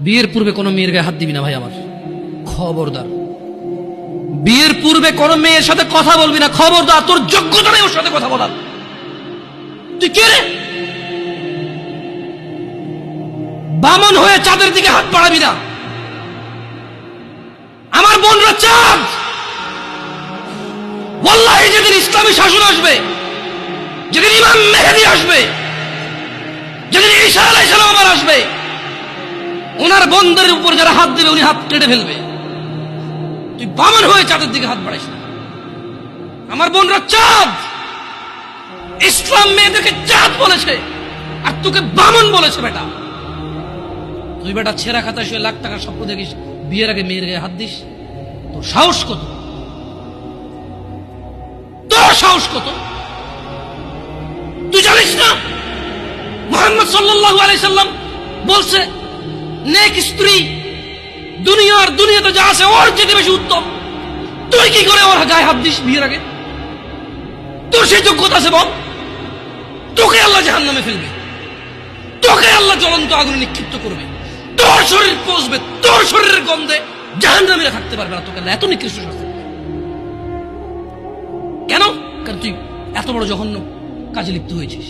বিয়ের পূর্বে কোনো মেয়ের গায়ে হাত দিবি না ভাই আমার, খবরদার। বিয়ের পূর্বে কোনো মেয়ের সাথে কথা বলবি না, খবরদার। তোর যোগ্যতা নেই ওর সাথে কথা বলার। তুই কে রে? বামন হয়ে চাঁদের দিকে হাত বাড়াবি না। আমার বোনরা চাঁদ। ওয়াল্লাহি যেদিন ইসলামী শাসন আসবে, যেদিন ইমাম মেহেদী আসবে, যেদিন ঈসা আলাইহিস সালাম আবার আসবে, ওনার বন্ধের উপর যারা হাত দেবে উনি হাত কেটে ফেলবে। তুই বামন হয়ে চাঁদের দিকে হাত বাড়াইস না। আমার বোনরা চাঁদ। ইসলাম মেয়েদেরকে চাঁদ বলেছে আর তোকে বামন বলেছে। বেটা তুই বেটা ছেঁড়া খাতায় শুয়ে লাখ টাকার স্বপ্ন দেখিস, বিয়ের আগে মেয়ের গায়ে হাত দিস? তোর সাহস কত? তোর সাহস কত? তুই জানিস না মুহাম্মদ সাল্লাল্লাহু আলাইহি সাল্লাম বলছে নেক স্ত্রী দুনিয়াতে যা আছে ওর চেয়ে বেশি উত্তম। তুই কি করে ওর গায়ে হাত দিস বিয়ের আগে? তোর সেই যোগ্যতা আছে বল? তোকে আল্লাহ জাহান্নামে ফেলবে, তোকে আল্লাহ জ্বলন্ত আগুনে নিক্ষিপ্ত করবে, তোর শরীর পচবে, তোর শরীরের গন্ধে জাহান্নামীরা থাকতে পারবে না। তোকে আল্লাহ এত নিকৃষ্ট শাস্তি দেবে। কেন? কারণ তুই এত বড় জঘন্য কাজে লিপ্ত হয়েছিস।